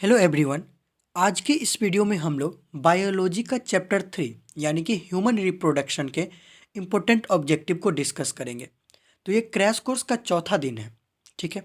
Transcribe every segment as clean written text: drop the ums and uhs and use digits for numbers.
Hello everyone. आज के इस वीडियो में हम लोग बायोलॉजी का चैप्टर 3 यानी कि ह्यूमन रिप्रोडक्शन के इम्पोर्टेंट ऑब्जेक्टिव को डिस्कस करेंगे। तो ये क्रैश कोर्स का चौथा दिन है, ठीक है।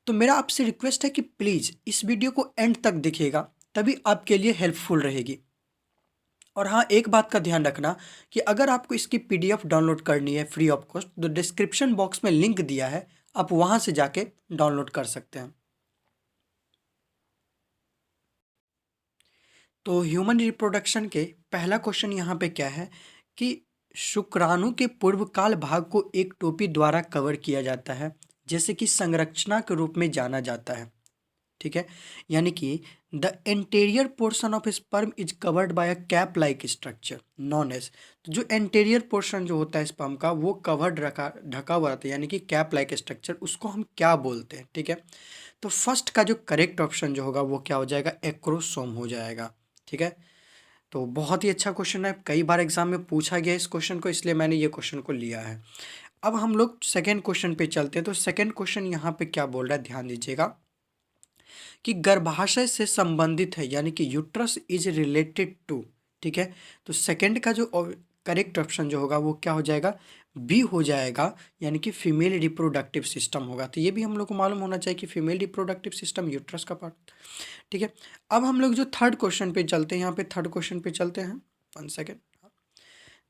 तो मेरा आपसे रिक्वेस्ट है कि प्लीज़ इस वीडियो को एंड तक देखिएगा, तभी आपके लिए हेल्पफुल रहेगी। और हाँ, एक बात का ध्यान रखना कि अगर आपको इसकी पीडीएफ डाउनलोड करनी है फ्री ऑफ कॉस्ट, तो डिस्क्रिप्शन बॉक्स में लिंक दिया है, आप वहाँ से जाके डाउनलोड कर सकते हैं। तो ह्यूमन रिप्रोडक्शन के पहला क्वेश्चन यहाँ पे क्या है कि शुक्राणु के पूर्वकाल भाग को एक टोपी द्वारा कवर किया जाता है, जैसे कि संरचना के रूप में जाना जाता है, ठीक है। यानी कि the anterior portion of sperm is covered by a cap like structure known as. तो जो एंटीरियर पोर्शन जो होता है स्पर्म का, वो कवर्ड रखा ढका हुआ रहता है, यानी कि कैप लाइक स्ट्रक्चर, उसको हम क्या बोलते हैं, ठीक है। तो फर्स्ट का जो करेक्ट ऑप्शन जो होगा वो क्या हो जाएगा, एक्रोसोम हो जाएगा, ठीक है। तो बहुत ही अच्छा क्वेश्चन है, कई बार एग्जाम में पूछा गया इस क्वेश्चन को, इसलिए मैंने ये क्वेश्चन को लिया है। अब हम लोग सेकेंड क्वेश्चन पे चलते हैं। तो सेकेंड क्वेश्चन यहाँ पे क्या बोल रहा है, ध्यान दीजिएगा कि गर्भाशय से संबंधित है, यानी कि यूट्रस इज रिलेटेड टू, ठीक है। तो सेकंड का जो करेक्ट ऑप्शन जो होगा वो क्या हो जाएगा, बी हो जाएगा, यानी कि फीमेल रिप्रोडक्टिव सिस्टम होगा। तो ये भी हम लोग को मालूम होना चाहिए कि फीमेल रिप्रोडक्टिव सिस्टम यूट्रस का पार्ट, ठीक है। अब हम लोग जो थर्ड क्वेश्चन पे चलते हैं, यहाँ पे थर्ड क्वेश्चन पे चलते हैं, 1 सेकेंड।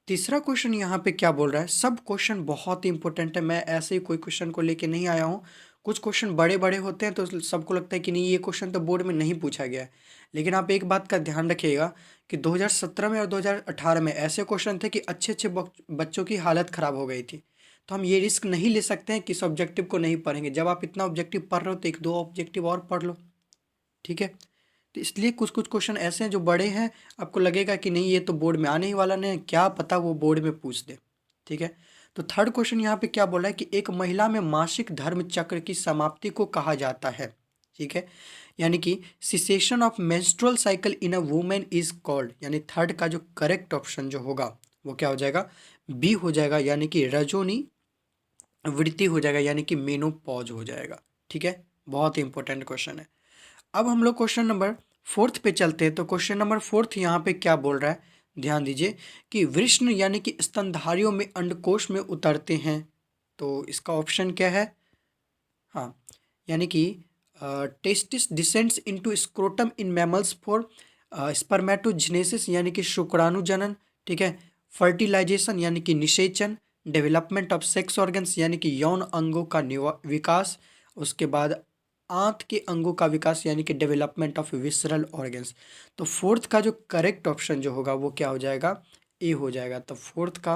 तीसरा क्वेश्चन यहाँ पे क्या बोल रहा है, सब क्वेश्चन बहुत ही इंपॉर्टेंट है, मैं ऐसे ही कोई क्वेश्चन को लेके नहीं आया हूँ। कुछ क्वेश्चन बड़े बड़े होते हैं तो सबको लगता है कि नहीं, ये क्वेश्चन तो बोर्ड में नहीं पूछा गया है। लेकिन आप एक बात का ध्यान रखिएगा कि 2017 में और 2018 में ऐसे क्वेश्चन थे कि अच्छे अच्छे बच्चों की हालत ख़राब हो गई थी। तो हम ये रिस्क नहीं ले सकते हैं कि इस ऑब्जेक्टिव को नहीं पढ़ेंगे। जब आप इतना ऑब्जेक्टिव पढ़ रहे हो तो एक दो ऑब्जेक्टिव और पढ़ लो, ठीक है। तो इसलिए कुछ कुछ क्वेश्चन ऐसे हैं जो बड़े हैं, आपको लगेगा कि नहीं ये तो बोर्ड में आने ही वाला नहीं है, क्या पता वो बोर्ड में पूछ दे, ठीक है। तो थर्ड क्वेश्चन यहाँ पे क्या बोला है कि एक महिला में मासिक धर्म चक्र की समाप्ति को कहा जाता है, ठीक है। यानी कि cessation of menstrual cycle in a women is called, यानी थर्ड का जो करेक्ट ऑप्शन जो होगा वो क्या हो जाएगा, बी हो जाएगा, यानी कि रजोनी वृत्ति हो जाएगा, यानी कि मेनोपॉज हो जाएगा, ठीक है। बहुत ही इंपॉर्टेंट क्वेश्चन है। अब हम लोग क्वेश्चन नंबर फोर्थ पे चलते हैं। तो क्वेश्चन नंबर फोर्थ यहाँ पे क्या बोल रहा है, ध्यान दीजिए कि वृष्ण यानी कि स्तनधारियों में अंडकोश में उतरते हैं। तो इसका ऑप्शन क्या है, हाँ, यानी कि testis descends into scrotum in mammals for spermatogenesis, यानी कि शुक्राणु जनन, ठीक है। फर्टिलाइजेशन यानी कि निषेचन, डेवलपमेंट ऑफ सेक्स ऑर्गन्स यानी कि यौन अंगों का विकास, उसके बाद आंत के अंगों का विकास यानी कि डेवलपमेंट ऑफ विसरल ऑर्गन्स। तो फोर्थ का जो करेक्ट ऑप्शन जो होगा वो क्या हो जाएगा, ए हो जाएगा। तो फोर्थ का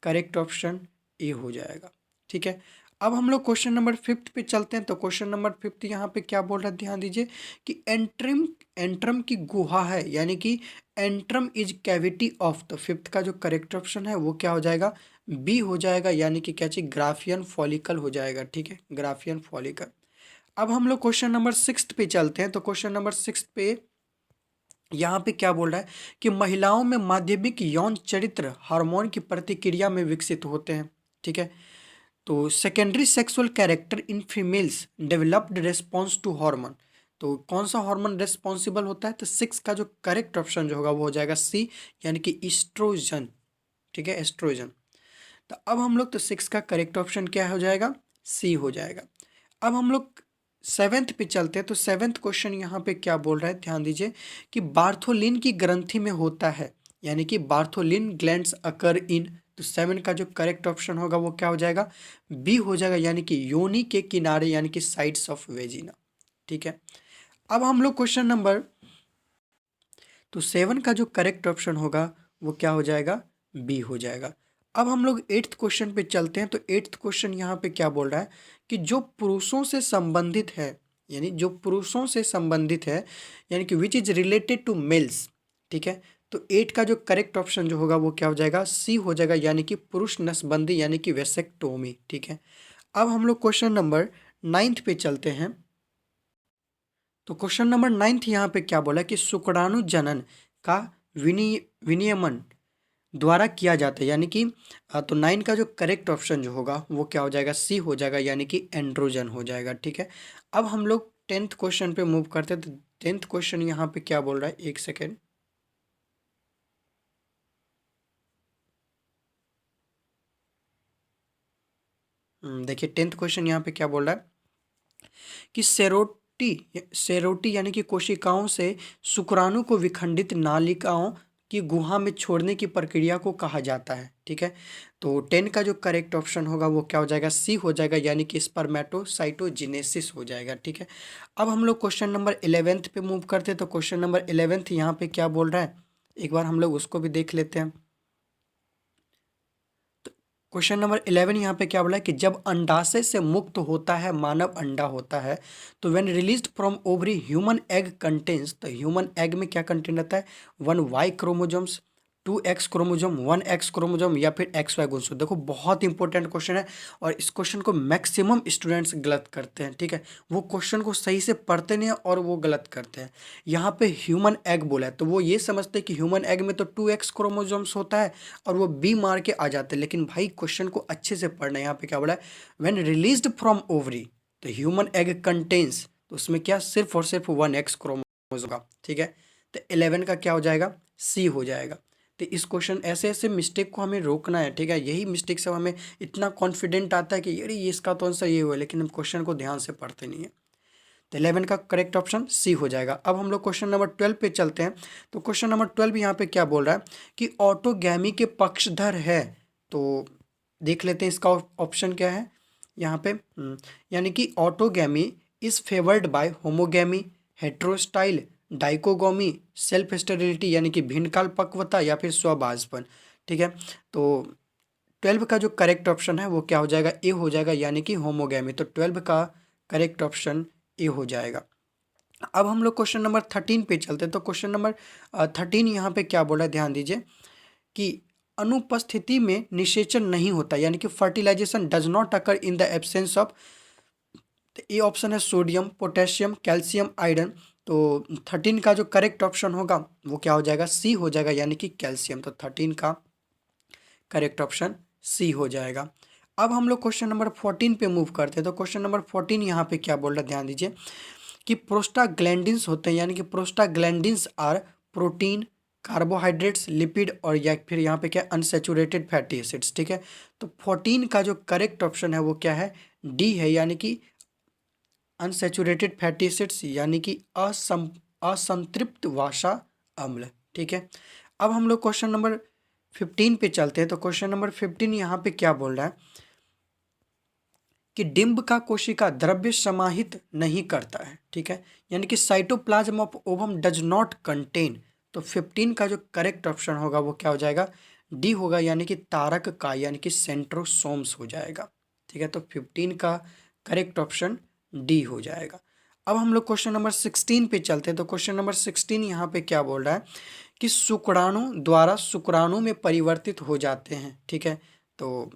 करेक्ट ऑप्शन ए हो जाएगा, ठीक है। अब हम लोग क्वेश्चन नंबर फिफ्थ पे चलते हैं। तो क्वेश्चन नंबर फिफ्थ यहाँ पे क्या बोल रहा है, ध्यान दीजिए कि एंट्रम एंट्रम की गुहा है, यानी कि एंट्रम इज कैविटी ऑफ। तो फिफ्थ का जो करेक्ट ऑप्शन है वो क्या हो जाएगा, बी हो जाएगा, यानी कि क्या चाहिए, ग्राफियन फॉलिकल हो जाएगा, ठीक है, ग्राफियन फॉलिकल। अब हम लोग क्वेश्चन नंबर सिक्स पे चलते हैं। तो क्वेश्चन नंबर सिक्स पे यहाँ पे क्या बोल रहा है कि महिलाओं में माध्यमिक यौन चरित्र हार्मोन की प्रतिक्रिया में विकसित होते हैं, ठीक है। तो secondary sexual character in females developed response to hormone. तो कौन सा हार्मोन रेस्पॉन्सिबल होता है, तो सिक्स का जो करेक्ट ऑप्शन जो होगा वो हो जाएगा सी, यानी कि इस्ट्रोजन, ठीक है, एस्ट्रोजन। तो अब हम लोग, तो सिक्स का करेक्ट ऑप्शन क्या हो जाएगा, सी हो जाएगा। अब हम लोग सेवेंथ पे चलते हैं। तो सेवेंथ क्वेश्चन यहाँ पे क्या बोल रहा है, ध्यान दीजिए कि बार्थोलिन की ग्रंथि में होता है, यानी कि बार्थोलिन ग्लैंड्स अकर इन। तो सेवन का जो करेक्ट ऑप्शन होगा वो क्या हो जाएगा, बी हो जाएगा, यानी कि योनि के किनारे, यानी कि साइड्स ऑफ वेजिना, ठीक है। अब हम लोग क्वेश्चन नंबर, तो सेवन का जो करेक्ट ऑप्शन होगा वो क्या हो जाएगा, बी हो जाएगा। अब हम लोग एट्थ क्वेश्चन पे चलते हैं। तो एट्थ क्वेश्चन यहाँ पे क्या बोल रहा है कि जो पुरुषों से संबंधित है, यानी जो पुरुषों से संबंधित है, यानी कि which is related to males, ठीक है। तो एट का जो करेक्ट ऑप्शन जो होगा वो क्या हो जाएगा, सी हो जाएगा, यानी कि पुरुष नसबंदी, यानी कि वेसेक्टोमी, ठीक है। अब हम लोग क्वेश्चन नंबर नाइन्थ पे चलते हैं। तो क्वेश्चन नंबर नाइन्थ यहाँ पे क्या बोला कि शुक्राणु जनन का विनियमन द्वारा किया जाता है, यानी कि तो 9 का जो करेक्ट ऑप्शन जो होगा वो क्या हो जाएगा, सी हो जाएगा, यानी कि एंड्रोजन हो जाएगा। ठीक है, अब हम लोग 10th क्वेश्चन पे मूव करते हैं। तो 10th क्वेश्चन यहाँ पे क्या बोल रहा है, एक सेकेंड। देखिए 10th क्वेश्चन यहाँ पे क्या बोल रहा है कि सेरोटी यानी कि कोशिकाओं से शुक्राणु को विखंडित नालिकाओं की गुहा में छोड़ने की प्रक्रिया को कहा जाता है। ठीक है, तो 10 का जो करेक्ट ऑप्शन होगा वो क्या हो जाएगा, सी हो जाएगा, यानी कि स्पर्मेटोसाइटोजिनेसिस हो जाएगा। ठीक है, अब हम लोग क्वेश्चन नंबर 11th पे मूव करते हैं। तो क्वेश्चन नंबर 11th यहाँ पे क्या बोल रहा है, एक बार हम लोग उसको भी देख लेते हैं। क्वेश्चन नंबर 11 यहाँ पे क्या बोला है कि जब अंडाशय से मुक्त होता है मानव अंडा होता है, तो when released from ovary human egg contains, तो ह्यूमन एग में क्या कंटेन रहता है, 1 Y chromosomes, 2 X chromosome, 1 X chromosome या फिर XY गुणसूत्र। देखो बहुत इंपॉर्टेंट क्वेश्चन है और इस क्वेश्चन को मैक्सिमम स्टूडेंट्स गलत करते हैं। ठीक है, वो क्वेश्चन को सही से पढ़ते नहीं है और वो गलत करते हैं। यहाँ पे ह्यूमन एग बोला है तो वो ये समझते हैं कि ह्यूमन एग में तो 2 X क्रोमोजोम्स होता है और वो बी मार के आ जाते हैं। लेकिन भाई क्वेश्चन को अच्छे से पढ़ना है। यहाँ पे क्या बोला है, व्हेन रिलीज्ड फ्रॉम ओवरी, तो ह्यूमन एग कंटेन्स, तो उसमें क्या सिर्फ और सिर्फ 1 X क्रोमोजोम का। ठीक है, तो 11 का क्या हो जाएगा, सी हो जाएगा। तो इस क्वेश्चन ऐसे ऐसे मिस्टेक को हमें रोकना है। ठीक है, यही मिस्टेक से हमें इतना कॉन्फिडेंट आता है कि अरे ये इसका तो आंसर ये हुआ, लेकिन हम क्वेश्चन को ध्यान से पढ़ते नहीं है। तो 11 का करेक्ट ऑप्शन सी हो जाएगा। अब हम लोग क्वेश्चन नंबर 12 पे चलते हैं। तो क्वेश्चन नंबर 12 यहाँ पे क्या बोल रहा है कि ऑटोगैमी के पक्षधर है। तो देख लेते हैं इसका ऑप्शन क्या है यहाँ पे। यानी कि autogamy is favoured by homogamy, heterostyly, dichogamy, self sterility यानी कि भिन्नकाल पक्वता या फिर स्वभाजपन। ठीक है, तो 12 का जो करेक्ट ऑप्शन है वो क्या हो जाएगा, ए हो जाएगा, यानी कि होमोगैमी। तो 12 का करेक्ट ऑप्शन ए हो जाएगा। अब हम लोग क्वेश्चन नंबर 13 पे चलते हैं। तो क्वेश्चन नंबर 13 यहाँ पे क्या बोला है, ध्यान दीजिए कि अनुपस्थिति में निषेचन नहीं होता, यानी कि fertilization does not occur in the absence of. तो ए ऑप्शन है सोडियम, पोटेशियम, कैल्शियम, आयरन। तो 13 का जो करेक्ट ऑप्शन होगा वो क्या हो जाएगा, सी हो जाएगा, यानी कि कैल्शियम। तो 13 का करेक्ट ऑप्शन सी हो जाएगा। अब हम लोग क्वेश्चन नंबर 14 पे मूव करते हैं। तो क्वेश्चन नंबर 14 यहाँ पे क्या बोल रहा है, ध्यान दीजिए कि प्रोस्टाग्लैंडिन्स होते हैं, यानी कि prostaglandins are protein, carbohydrates, lipid और या फिर यहाँ पे क्या अनसेचुरेटेड फैटी एसिड्स। ठीक है, तो 14 का जो करेक्ट ऑप्शन है वो क्या है, डी है, यानी कि अनसेचुरेटेड फैटी एसिड्स, यानी कि असंतृप्त वसा अम्ल। ठीक है, अब हम लोग क्वेश्चन नंबर 15 पे चलते हैं। तो क्वेश्चन नंबर 15 यहाँ पे क्या बोल रहा है कि डिंब का कोशिका द्रव्य समाहित नहीं करता है। ठीक है, यानी कि cytoplasm of ovum does not contain. तो 15 का जो करेक्ट ऑप्शन होगा वो क्या हो जाएगा, डी होगा, यानी कि तारक का, यानी कि सेंट्रोसोम्स हो जाएगा। ठीक है, तो 15 का करेक्ट ऑप्शन डी हो जाएगा। अब हम लोग क्वेश्चन नंबर 16 पे चलते हैं। तो क्वेश्चन नंबर 16 यहाँ पे क्या बोल रहा है कि शुक्राणु द्वारा शुक्राणु में परिवर्तित हो जाते हैं। ठीक है, तो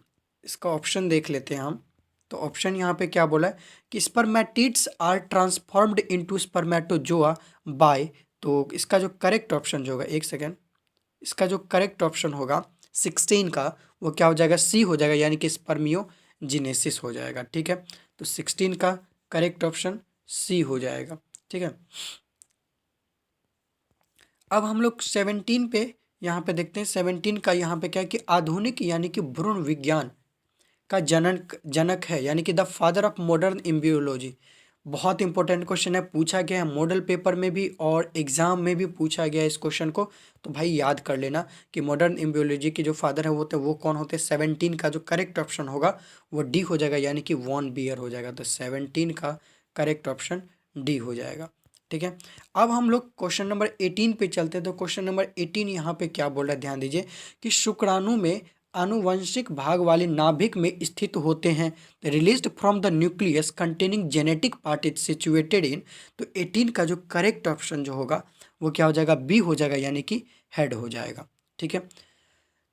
इसका ऑप्शन देख लेते हैं हम। तो ऑप्शन यहाँ पे क्या बोला है कि spermatids are transformed into spermatozoa by. तो इसका जो करेक्ट ऑप्शन जो होगा, एक सेकेंड, इसका जो करेक्ट ऑप्शन होगा 16 का वो क्या हो जाएगा, सी हो जाएगा, यानी कि स्पर्मियोजिनेसिस हो जाएगा। ठीक है, तो 16 का करेक्ट ऑप्शन सी हो जाएगा। ठीक है, अब हम लोग 17 पे यहाँ पे देखते हैं। 17 का यहाँ पे क्या है कि आधुनिक यानी कि भ्रूण विज्ञान का जनक जनक है, यानी कि the father of modern embryology. बहुत इंपॉर्टेंट क्वेश्चन है, पूछा गया है मॉडल पेपर में भी और एग्जाम में भी पूछा गया है इस क्वेश्चन को। तो भाई याद कर लेना कि मॉडर्न एम्ब्रियोलॉजी के जो फादर है वो कौन होते हैं। 17 का जो करेक्ट ऑप्शन होगा वो डी हो जाएगा, यानी कि वॉन बियर हो जाएगा। तो 17 का करेक्ट ऑप्शन डी हो जाएगा। ठीक है, अब हम लोग क्वेश्चन नंबर 18 पे चलते हैं। तो क्वेश्चन नंबर 18 यहाँ पे क्या बोल रहा है, ध्यान दीजिए कि शुक्राणु में आनुवंशिक भाग वाले नाभिक में स्थित होते हैं, released from the nucleus containing genetic part is situated in. तो 18 का जो करेक्ट ऑप्शन जो होगा वो क्या हो जाएगा, बी हो जाएगा, यानी कि हेड हो जाएगा। ठीक है,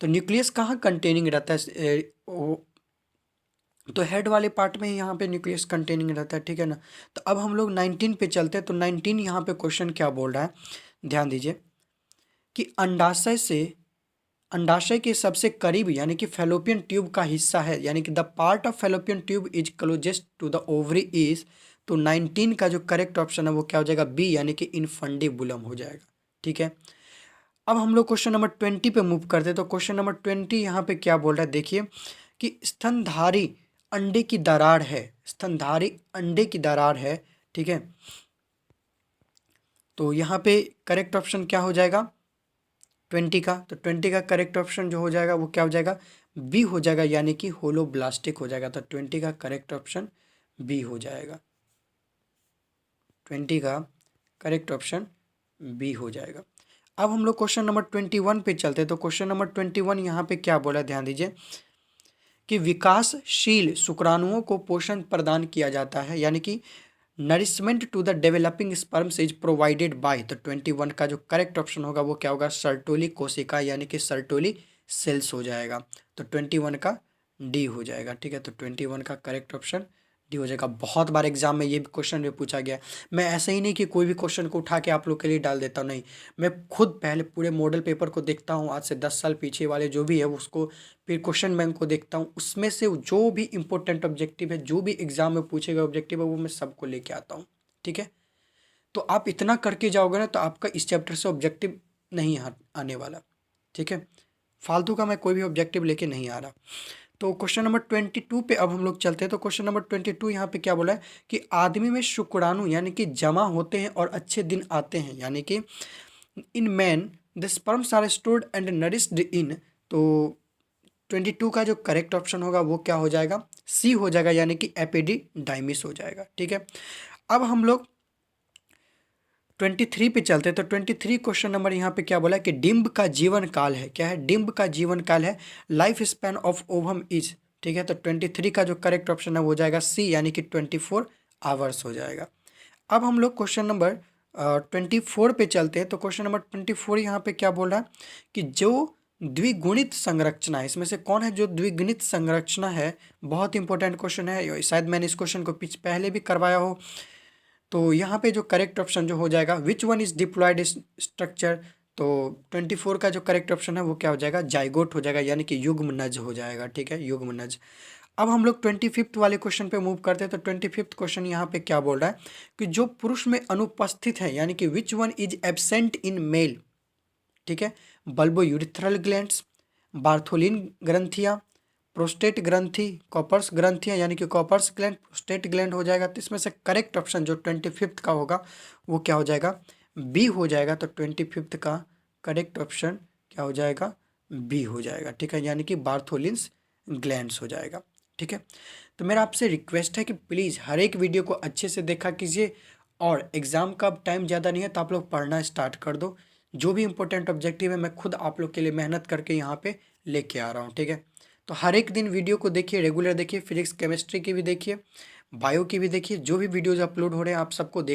तो न्यूक्लियस कहाँ कंटेनिंग रहता है, तो हेड वाले पार्ट में ही यहाँ पे न्यूक्लियस कंटेनिंग रहता है। ठीक है ना, तो अब हम लोग 19 पे चलते हैं। तो 19 यहाँ पे क्वेश्चन क्या बोल रहा है, ध्यान दीजिए कि अंडाशय से अंडाशय के सबसे करीब यानी कि फैलोपियन ट्यूब का हिस्सा है, यानी कि the part of fallopian tube is closest to the ovary is. तो 19 का जो करेक्ट ऑप्शन है वो क्या हो जाएगा, बी, यानी कि इनफंडिबुलम हो जाएगा। ठीक है, अब हम लोग क्वेश्चन नंबर 20 पे मूव करते हैं। तो क्वेश्चन नंबर 20 यहाँ पे क्या बोल रहा है, देखिए कि स्तनधारी अंडे की दरार है, स्तनधारी अंडे की दरार है। ठीक है, तो यहाँ पे करेक्ट ऑप्शन क्या हो जाएगा 20 का, तो 20 का करेक्ट ऑप्शन जो हो जाएगा वो क्या हो जाएगा, बी हो जाएगा, यानी कि होलोब्लास्टिक हो जाएगा। तो 20 का करेक्ट ऑप्शन बी हो जाएगा, 20 का करेक्ट ऑप्शन बी हो जाएगा। अब हम लोग क्वेश्चन नंबर 21 पे चलते हैं। तो क्वेश्चन नंबर 21 यहाँ पे क्या बोला, ध्यान दीजिए कि विकासशील शुक्राणुओं को पोषण प्रदान किया जाता है, यानी कि nourishment to the developing sperms is provided by. तो 21 का जो करेक्ट ऑप्शन होगा वो क्या होगा, सर्टोली कोशिका, यानी कि सर्टोली सेल्स हो जाएगा। तो 21 का डी हो जाएगा। ठीक है, तो 21 का करेक्ट ऑप्शन डी हो जाएगा। बहुत बार एग्जाम में ये भी क्वेश्चन भी पूछा गया है। मैं ऐसे ही नहीं कि कोई भी क्वेश्चन को उठा के आप लोग के लिए डाल देता हूँ, नहीं, मैं खुद पहले पूरे मॉडल पेपर को देखता हूँ, आज से 10 साल पीछे वाले जो भी है उसको, फिर क्वेश्चन बैंक को देखता हूँ, उसमें से जो भी इंपॉर्टेंट ऑब्जेक्टिव है, जो भी एग्जाम में पूछे गए ऑब्जेक्टिव है, वो मैं सबको लेके आता हूँ। ठीक है, तो आप इतना करके जाओगे ना तो आपका इस चैप्टर से ऑब्जेक्टिव नहीं आने वाला। ठीक है, फालतू का मैं कोई भी ऑब्जेक्टिव लेके नहीं आ रहा। तो क्वेश्चन नंबर 22 पे अब हम लोग चलते हैं। तो क्वेश्चन नंबर 22 यहाँ पे क्या बोला है कि आदमी में शुक्राणु यानी कि जमा होते हैं और अच्छे दिन आते हैं, यानी कि in man the sperms are stored and nourished in. तो 22 का जो करेक्ट ऑप्शन होगा वो क्या हो जाएगा, सी हो जाएगा, यानी कि एपिडिडाइमिस हो जाएगा। ठीक है, अब हम लोग 23 पे चलते हैं। तो 23 क्वेश्चन नंबर यहाँ पे क्या बोला है कि डिम्ब का जीवन काल है, क्या है, डिम्ब का जीवन काल है, life span of ovum is. ठीक है, तो 23 का जो करेक्ट ऑप्शन है वो हो जाएगा सी, यानी कि 24 आवर्स हो जाएगा। अब हम लोग क्वेश्चन नंबर 24 पे चलते हैं। तो क्वेश्चन नंबर 24 यहाँ पे क्या बोल रहा है कि जो द्विगुणित संरचना है, इसमें से कौन है जो द्विगुणित संरचना है, बहुत इंपॉर्टेंट क्वेश्चन है, शायद मैंने इस क्वेश्चन को पहले भी करवाया हो। तो यहाँ पे जो करेक्ट ऑप्शन जो हो जाएगा, which one is diploid structure. तो 24 का जो करेक्ट ऑप्शन है वो क्या हो जाएगा, जाइगोट हो जाएगा, यानी कि युग्मनज हो जाएगा। ठीक है, युग्मनज। अब हम लोग 25th वाले क्वेश्चन पे मूव करते हैं। तो 25th क्वेश्चन यहाँ पे क्या बोल रहा है कि जो पुरुष में अनुपस्थित है, यानी कि which one is absent in male. ठीक है, बल्बोयूरिथ्रल ग्लैंड्स, बार्थोलिन ग्रंथियाँ, प्रोस्टेट ग्रंथि, कॉपर्स ग्रंथियाँ, यानी कि कॉपर्स ग्लैंड, प्रोस्टेट ग्लैंड हो जाएगा। तो इसमें से करेक्ट ऑप्शन जो 25th का होगा वो क्या हो जाएगा, बी हो जाएगा। तो 25th का करेक्ट ऑप्शन क्या हो जाएगा, बी हो जाएगा। ठीक है, यानी कि बार्थोलिन्स ग्लैंड्स हो जाएगा। ठीक है, तो मेरा आपसे रिक्वेस्ट है कि प्लीज़ हर एक वीडियो को अच्छे से देखा कीजिए, और एग्ज़ाम का अब टाइम ज़्यादा नहीं है तो आप लोग पढ़ना स्टार्ट कर दो। जो भी इंपॉर्टेंट ऑब्जेक्टिव है मैं खुद आप लोग के लिए मेहनत करके यहाँ पे लेके आ रहा हूँ। ठीक है, तो हर एक दिन वीडियो को देखिए, रेगुलर देखिए, फिजिक्स केमिस्ट्री की भी देखिए, बायो की भी देखिए, जो भी वीडियोज़ अपलोड हो रहे हैं आप सबको देख